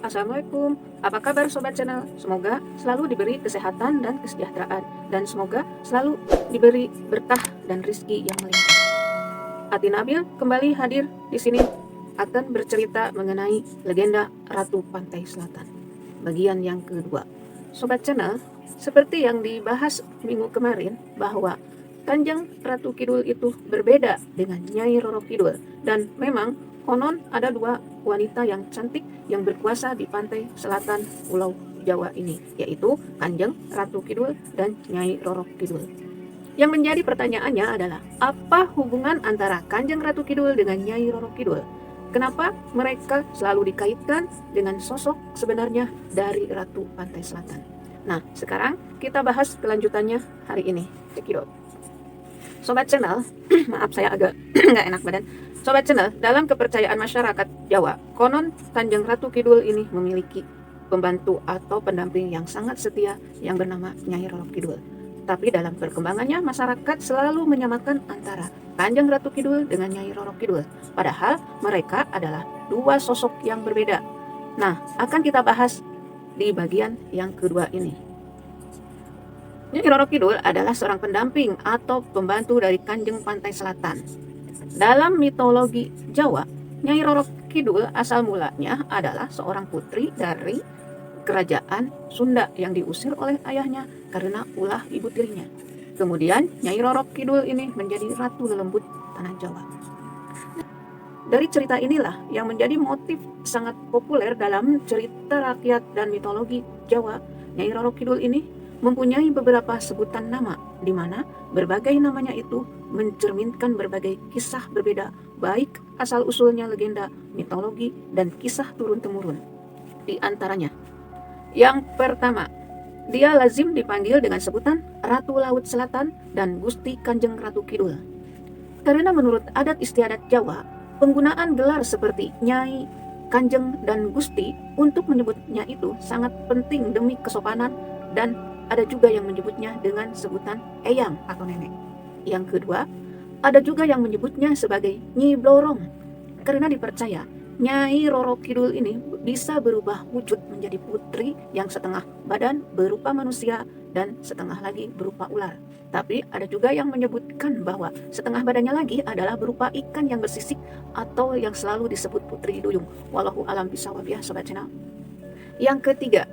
Assalamualaikum, apa kabar Sobat Channel? Semoga selalu diberi kesehatan dan kesejahteraan, dan semoga selalu diberi berkah dan rizki yang melimpah. Ati Nabil kembali hadir di sini akan bercerita mengenai legenda Ratu Pantai Selatan, bagian yang kedua. Sobat Channel, seperti yang dibahas minggu kemarin bahwa Kanjeng Ratu Kidul itu berbeda dengan Nyai Roro Kidul, dan memang konon ada dua wanita yang cantik yang berkuasa di pantai selatan Pulau Jawa ini, yaitu Kanjeng Ratu Kidul dan Nyai Roro Kidul. Yang menjadi pertanyaannya adalah, apa hubungan antara Kanjeng Ratu Kidul dengan Nyai Roro Kidul? Kenapa mereka selalu dikaitkan dengan sosok sebenarnya dari Ratu Pantai Selatan? Nah, sekarang kita bahas kelanjutannya hari ini. Cekidot. Sobat Channel, maaf saya agak nggak enak badan. Sobat Channel, dalam kepercayaan masyarakat Jawa, konon Kanjeng Ratu Kidul ini memiliki pembantu atau pendamping yang sangat setia yang bernama Nyai Roro Kidul. Tapi dalam perkembangannya, masyarakat selalu menyamakan antara Kanjeng Ratu Kidul dengan Nyai Roro Kidul. Padahal mereka adalah dua sosok yang berbeda. Nah, akan kita bahas di bagian yang kedua ini. Nyai Roro Kidul adalah seorang pendamping atau pembantu dari Kanjeng Pantai Selatan. Dalam mitologi Jawa, Nyai Roro Kidul asal mulanya adalah seorang putri dari kerajaan Sunda yang diusir oleh ayahnya karena ulah ibu tirinya. Kemudian Nyai Roro Kidul ini menjadi ratu lelembut tanah Jawa. Dari cerita inilah yang menjadi motif sangat populer dalam cerita rakyat dan mitologi Jawa. Nyai Roro Kidul ini mempunyai beberapa sebutan nama, di mana berbagai namanya itu mencerminkan berbagai kisah berbeda, baik asal-usulnya legenda, mitologi, dan kisah turun-temurun. Di antaranya, yang pertama, dia lazim dipanggil dengan sebutan Ratu Laut Selatan dan Gusti Kanjeng Ratu Kidul. Karena menurut adat istiadat Jawa, penggunaan gelar seperti Nyai, Kanjeng, dan Gusti untuk menyebutnya itu sangat penting demi kesopanan, dan ada juga yang menyebutnya dengan sebutan Eyang atau Nenek. Yang kedua, ada juga yang menyebutnya sebagai Nyi Blorong, karena dipercaya Nyai Roro Kidul ini bisa berubah wujud menjadi putri yang setengah badan berupa manusia dan setengah lagi berupa ular. Tapi ada juga yang menyebutkan bahwa setengah badannya lagi adalah berupa ikan yang bersisik atau yang selalu disebut Putri Duyung. Wallahu alam bisawab ya Sobat Channel. Yang ketiga,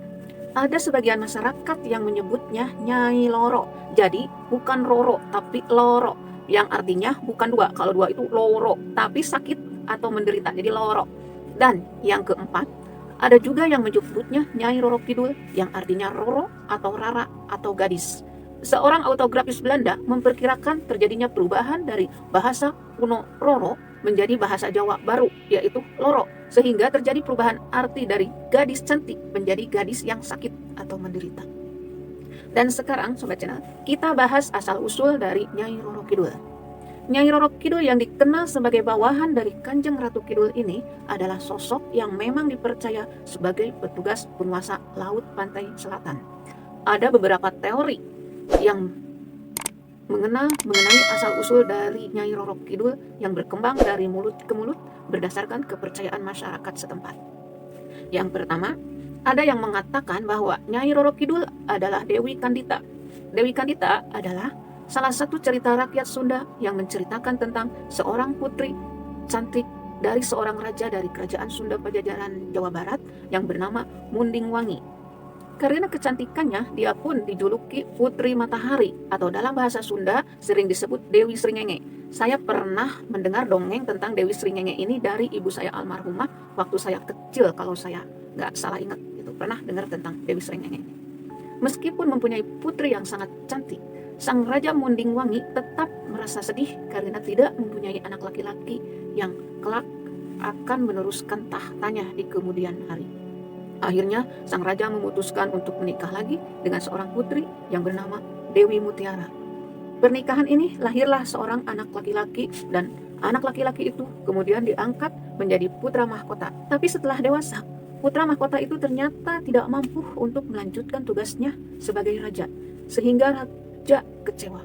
ada sebagian masyarakat yang menyebutnya Nyai Loro. Jadi bukan Roro tapi Loro, yang artinya bukan dua. Kalau dua itu loro, tapi sakit atau menderita, jadi loro. Dan yang keempat, ada juga yang menyebutnya Nyai Roro Kidul, yang artinya Roro atau Rara atau gadis. Seorang autografis Belanda memperkirakan terjadinya perubahan dari bahasa kuno Roro menjadi bahasa Jawa baru, yaitu Loro, sehingga terjadi perubahan arti dari gadis cantik menjadi gadis yang sakit atau menderita. Dan sekarang Sobat Channel, kita bahas asal-usul dari Nyai Roro Kidul. Nyai Roro Kidul yang dikenal sebagai bawahan dari Kanjeng Ratu Kidul ini adalah sosok yang memang dipercaya sebagai petugas penguasa Laut Pantai Selatan. Ada beberapa teori yang mengenai asal-usul dari Nyai Roro Kidul yang berkembang dari mulut ke mulut berdasarkan kepercayaan masyarakat setempat. Yang pertama, ada yang mengatakan bahwa Nyai Roro Kidul adalah Dewi Kandita. Dewi Kandita adalah salah satu cerita rakyat Sunda yang menceritakan tentang seorang putri cantik dari seorang raja dari kerajaan Sunda Pajajaran Jawa Barat yang bernama Munding Wangi. Karena kecantikannya, dia pun dijuluki Putri Matahari, atau dalam bahasa Sunda sering disebut Dewi Sringenge. Saya pernah mendengar dongeng tentang Dewi Sringenge ini dari ibu saya almarhumah waktu saya kecil, kalau saya nggak salah ingat, itu pernah dengar tentang Dewi Sringenge. Meskipun mempunyai putri yang sangat cantik, sang Raja Munding Wangi tetap merasa sedih karena tidak mempunyai anak laki-laki yang kelak akan meneruskan tahtanya di kemudian hari. Akhirnya, sang raja memutuskan untuk menikah lagi dengan seorang putri yang bernama Dewi Mutiara. Pernikahan ini lahirlah seorang anak laki-laki, dan anak laki-laki itu kemudian diangkat menjadi putra mahkota. Tapi setelah dewasa, putra mahkota itu ternyata tidak mampu untuk melanjutkan tugasnya sebagai raja, sehingga raja kecewa.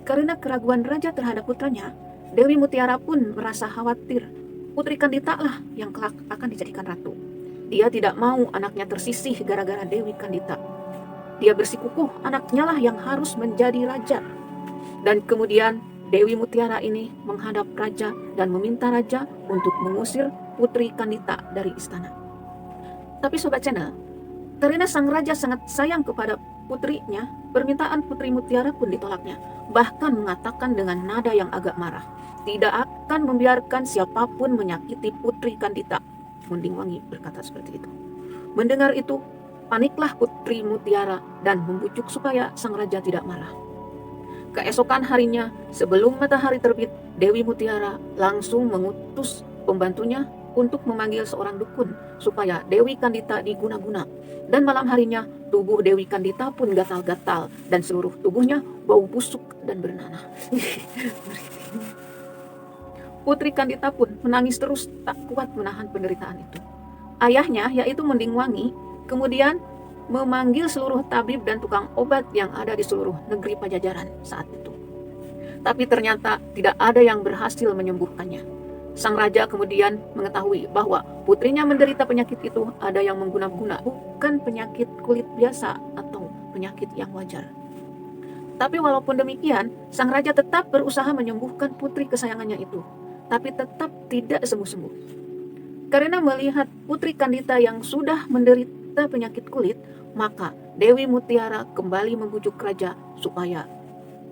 Karena keraguan raja terhadap putranya, Dewi Mutiara pun merasa khawatir Putri Kandita lah yang kelak akan dijadikan ratu. Dia tidak mau anaknya tersisih gara-gara Dewi Kandita. Dia bersikukuh anaknya lah yang harus menjadi raja. Dan kemudian Dewi Mutiara ini menghadap raja dan meminta raja untuk mengusir Putri Kandita dari istana. Tapi Sobat Channel, karena sang raja sangat sayang kepada putrinya, permintaan Putri Mutiara pun ditolaknya. Bahkan mengatakan dengan nada yang agak marah, tidak akan membiarkan siapapun menyakiti Putri Kandita. Munding Wangi berkata seperti itu. Mendengar itu, paniklah Putri Mutiara dan membujuk supaya sang raja tidak marah. Keesokan harinya, sebelum matahari terbit, Dewi Mutiara langsung mengutus pembantunya untuk memanggil seorang dukun supaya Dewi Kandita diguna-guna. Dan malam harinya, tubuh Dewi Kandita pun gatal-gatal dan seluruh tubuhnya bau busuk dan bernanah. Putri Kandita pun menangis terus, tak kuat menahan penderitaan itu. Ayahnya, yaitu Munding Wangi, kemudian memanggil seluruh tabib dan tukang obat yang ada di seluruh negeri Pajajaran saat itu. Tapi ternyata tidak ada yang berhasil menyembuhkannya. Sang raja kemudian mengetahui bahwa putrinya menderita penyakit itu ada yang mengguna-guna, bukan penyakit kulit biasa atau penyakit yang wajar. Tapi walaupun demikian, sang raja tetap berusaha menyembuhkan putri kesayangannya itu, tapi tetap tidak sembuh-sembuh. Karena melihat Putri Kandita yang sudah menderita penyakit kulit, maka Dewi Mutiara kembali membujuk raja supaya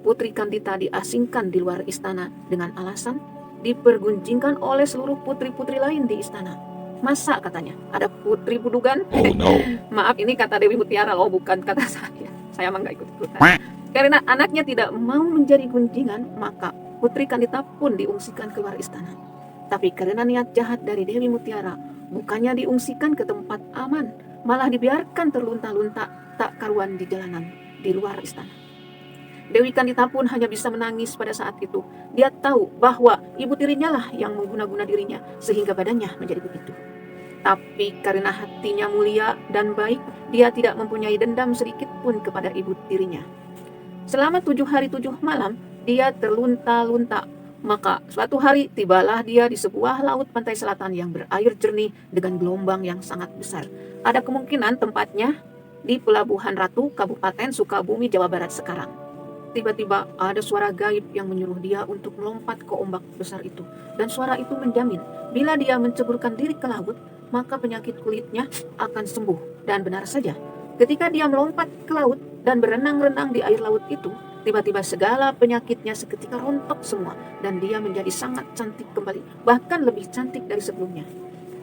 Putri Kandita diasingkan di luar istana dengan alasan diperguncingkan oleh seluruh putri-putri lain di istana. Masa katanya ada putri budugan? Oh no. Maaf, ini kata Dewi Mutiara loh, bukan kata saya. Saya emang gak ikut-ikutan. Karena anaknya tidak mau menjadi gunjingan, maka Putri Kandita pun diungsikan keluar istana. Tapi karena niat jahat dari Dewi Mutiara, bukannya diungsikan ke tempat aman, malah dibiarkan terlunta-lunta tak karuan di jalanan di luar istana. Dewi Kandita pun hanya bisa menangis pada saat itu. Dia tahu bahwa ibu tirinya lah yang mengguna-guna dirinya sehingga badannya menjadi begitu. Tapi karena hatinya mulia dan baik, dia tidak mempunyai dendam sedikit pun kepada ibu tirinya. Selama 7 hari 7 malam, dia terlunta-lunta. Maka suatu hari tibalah dia di sebuah laut pantai selatan yang berair jernih dengan gelombang yang sangat besar. Ada kemungkinan tempatnya di Pelabuhan Ratu, Kabupaten Sukabumi, Jawa Barat sekarang. Tiba-tiba ada suara gaib yang menyuruh dia untuk melompat ke ombak besar itu. Dan suara itu menjamin bila dia menceburkan diri ke laut, maka penyakit kulitnya akan sembuh. Dan benar saja, ketika dia melompat ke laut dan berenang-renang di air laut itu, tiba-tiba segala penyakitnya seketika rontok semua dan dia menjadi sangat cantik kembali, bahkan lebih cantik dari sebelumnya.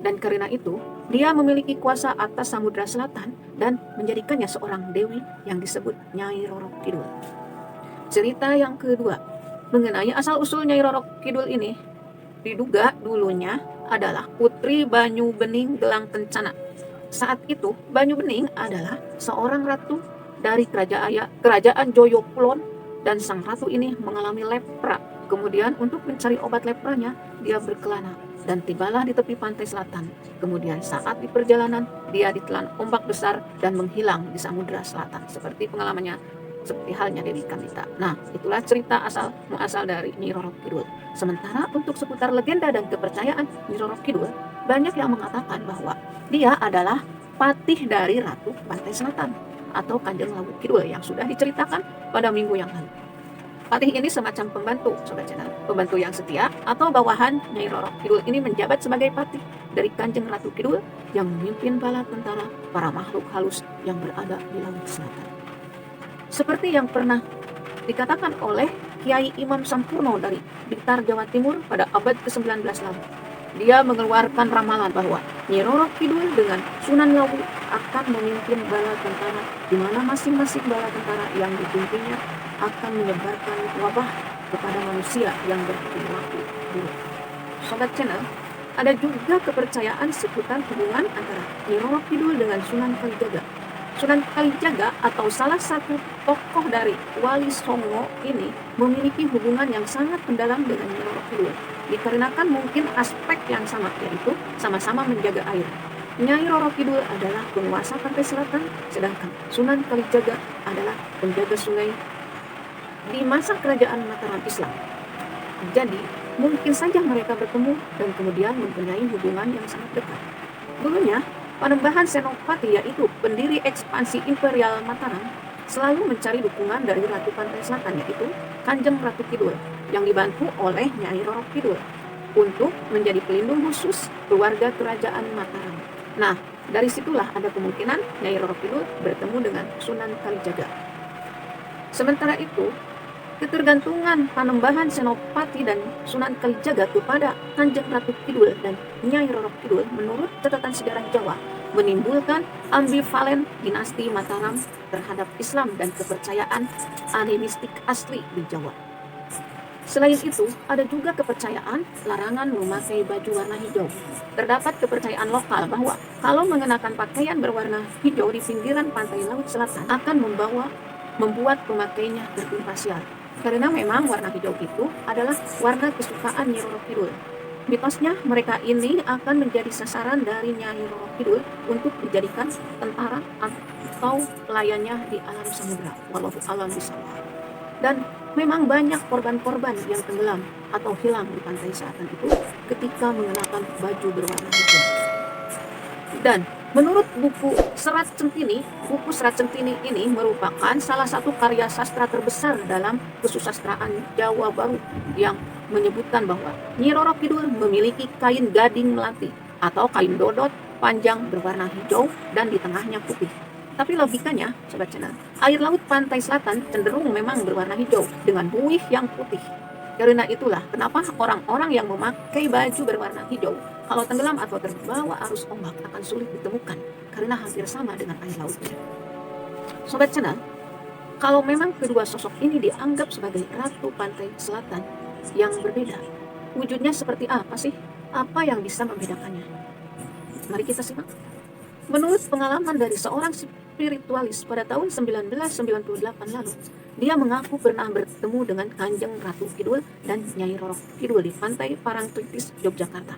Dan karena itu, dia memiliki kuasa atas Samudra Selatan dan menjadikannya seorang dewi yang disebut Nyai Roro Kidul. Cerita yang kedua, mengenai asal-usul Nyai Roro Kidul ini, diduga dulunya adalah Putri Banyu Bening Gelang Kencana. Saat itu, Banyu Bening adalah seorang ratu dari kerajaan Joyokulon, dan sang ratu ini mengalami lepra. Kemudian untuk mencari obat lepranya, dia berkelana dan tibalah di tepi pantai selatan. Kemudian saat di perjalanan, dia ditelan ombak besar dan menghilang di Samudra Selatan, seperti pengalamannya seperti halnya Dewi Kandita. Nah, itulah cerita muasal dari Nyi Roro Kidul. Sementara untuk seputar legenda dan kepercayaan Nyi Roro Kidul, banyak yang mengatakan bahwa dia adalah patih dari Ratu Pantai Selatan atau Kanjeng Laut Kidul yang sudah diceritakan pada minggu yang lalu. Patih ini semacam pembantu, Sobat Channel, pembantu yang setia atau bawahan Nyai Roro Kidul ini menjabat sebagai patih dari Kanjeng Ratu Kidul yang memimpin bala tentara para makhluk halus yang berada di Laut Selatan. Seperti yang pernah dikatakan oleh Kiai Imam Sampurno dari Blitar, Jawa Timur pada abad ke-19 lalu. Dia mengeluarkan ramalan bahwa Nyi Roro Kidul dengan Sunan Lawu akan memimpin bala tentara, di mana masing-masing bala tentara yang dipimpinnya akan menyebarkan wabah kepada manusia yang berperilaku buruk. Sobat Channel, ada juga kepercayaan seputar hubungan antara Nyi Roro Kidul dengan Sunan Kalijaga. Sunan Kalijaga atau salah satu tokoh dari Wali Songo ini memiliki hubungan yang sangat mendalam dengan Nyi Roro Kidul, dikarenakan mungkin aspek yang sama, yaitu sama-sama menjaga air. Nyai Roro Kidul adalah penguasa pantai selatan, sedangkan Sunan Kalijaga adalah penjaga sungai di masa kerajaan Mataram Islam. Jadi, mungkin saja mereka bertemu dan kemudian mempunyai hubungan yang sangat dekat. Dulunya, Panembahan Senopati, yaitu pendiri ekspansi Imperial Mataram, selalu mencari dukungan dari Ratu Pantai Selatan, yaitu Kanjeng Ratu Kidul, yang dibantu oleh Nyai Roro Kidul untuk menjadi pelindung khusus keluarga kerajaan Mataram. Nah, dari situlah ada kemungkinan Nyai Roro Kidul bertemu dengan Sunan Kalijaga. Sementara itu, ketergantungan Panembahan Senopati dan Sunan Kalijaga kepada Kanjeng Ratu Kidul dan Nyai Roro Kidul menurut catatan sejarah Jawa menimbulkan ambivalen dinasti Mataram terhadap Islam dan kepercayaan animistik asli di Jawa. Selain itu, ada juga kepercayaan larangan memakai baju warna hijau. Terdapat kepercayaan lokal bahwa kalau mengenakan pakaian berwarna hijau di pinggiran pantai Laut Selatan akan membuat pemakainya tertimpa sial. Karena memang warna hijau itu adalah warna kesukaan Nyi Roro Kidul. Mitosnya mereka ini akan menjadi sasaran dari Nyai Roro Kidul untuk dijadikan tentara atau pelayannya di alam samudra. Wallahu a'lam bishawab. Dan memang banyak korban-korban yang tenggelam atau hilang di pantai selatan itu ketika mengenakan baju berwarna hijau. Dan menurut buku Serat Centini ini merupakan salah satu karya sastra terbesar dalam kesusastraan Jawa Baru yang menyebutkan bahwa Nyi Roro Kidul memiliki kain gading melati atau kain dodot panjang berwarna hijau dan di tengahnya putih. Tapi logikanya, Sobat Channel, air laut pantai selatan cenderung memang berwarna hijau dengan buih yang putih. Karena itulah kenapa orang-orang yang memakai baju berwarna hijau kalau tenggelam atau terbawa arus ombak akan sulit ditemukan karena hampir sama dengan air lautnya. Sobat Channel, kalau memang kedua sosok ini dianggap sebagai Ratu Pantai Selatan yang berbeda, wujudnya seperti apa sih? Apa yang bisa membedakannya? Mari kita simak. Menurut pengalaman dari seorang spiritualis pada tahun 1998 lalu, dia mengaku pernah bertemu dengan Kanjeng Ratu Kidul dan Nyai Roro Kidul di pantai Parangtritis, Yogyakarta.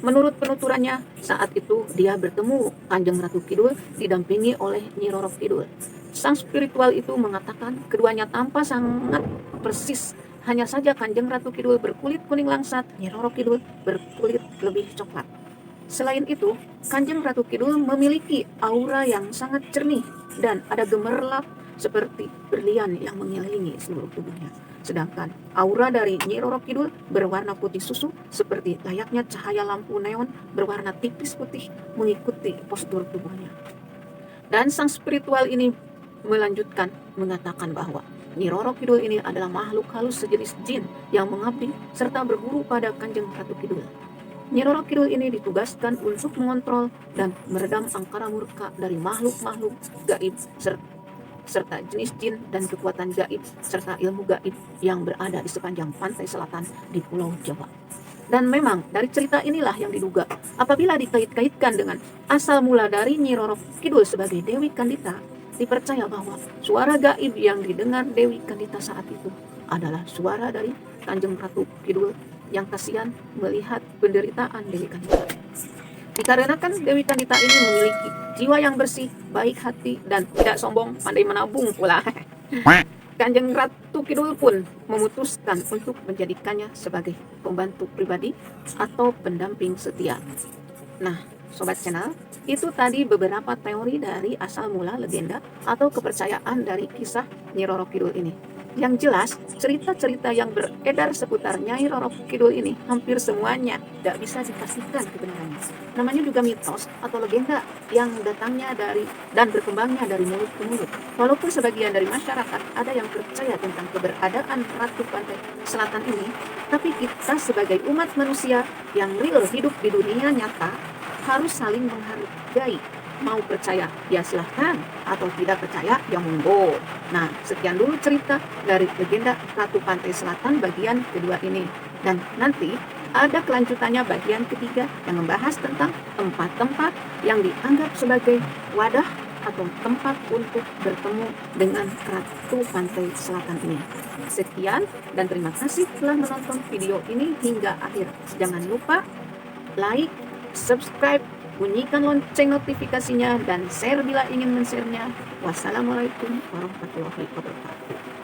Menurut penuturannya, saat itu dia bertemu Kanjeng Ratu Kidul didampingi oleh Nyi Roro Kidul. Sang spiritual itu mengatakan keduanya tampak sangat persis, hanya saja Kanjeng Ratu Kidul berkulit kuning langsat, Nyi Roro Kidul berkulit lebih coklat. Selain itu, Kanjeng Ratu Kidul memiliki aura yang sangat jernih dan ada gemerlap seperti berlian yang mengelilingi seluruh tubuhnya. Sedangkan aura dari Nyi Roro Kidul berwarna putih susu seperti layaknya cahaya lampu neon berwarna tipis putih mengikuti postur tubuhnya. Dan sang spiritual ini melanjutkan mengatakan bahwa Nyi Roro Kidul ini adalah makhluk halus sejenis jin yang mengabdi serta berguru pada Kanjeng Ratu Kidul. Nyi Roro Kidul ini ditugaskan untuk mengontrol dan meredam angkara murka dari makhluk-makhluk gaib serta jenis jin dan kekuatan gaib serta ilmu gaib yang berada di sepanjang pantai selatan di Pulau Jawa. Dan memang dari cerita inilah yang diduga apabila dikait-kaitkan dengan asal mula dari Nyi Roro Kidul sebagai Dewi Kandita, dipercaya bahwa suara gaib yang didengar Dewi Kandita saat itu adalah suara dari Kanjeng Ratu Kidul yang kasihan melihat penderitaan Dewi Kandita. Dikarenakan Dewi Kandita ini memiliki jiwa yang bersih, baik hati, dan tidak sombong, pandai menabung pula. Kanjeng Ratu Kidul pun memutuskan untuk menjadikannya sebagai pembantu pribadi atau pendamping setia. Nah, Sobat Channel, itu tadi beberapa teori dari asal mula legenda atau kepercayaan dari kisah Nyi Roro Kidul ini. Yang jelas, cerita-cerita yang beredar seputar Nyai Roro Kidul ini hampir semuanya tidak bisa dipastikan kebenarannya. Namanya juga mitos atau legenda yang datangnya dari dan berkembangnya dari mulut ke mulut. Walaupun sebagian dari masyarakat ada yang percaya tentang keberadaan Ratu Pantai Selatan ini, tapi kita sebagai umat manusia yang real hidup di dunia nyata harus saling menghargai. Mau percaya ya silahkan, atau tidak percaya ya monggo. Nah, sekian dulu cerita dari legenda Ratu Pantai Selatan bagian kedua ini. Dan nanti ada kelanjutannya bagian ketiga yang membahas tentang tempat-tempat yang dianggap sebagai wadah atau tempat untuk bertemu dengan Ratu Pantai Selatan ini. Sekian dan terima kasih telah menonton video ini hingga akhir. Jangan lupa like, subscribe, bunyikan lonceng notifikasinya, dan share bila ingin men-share-nya. Wassalamualaikum warahmatullahi wabarakatuh.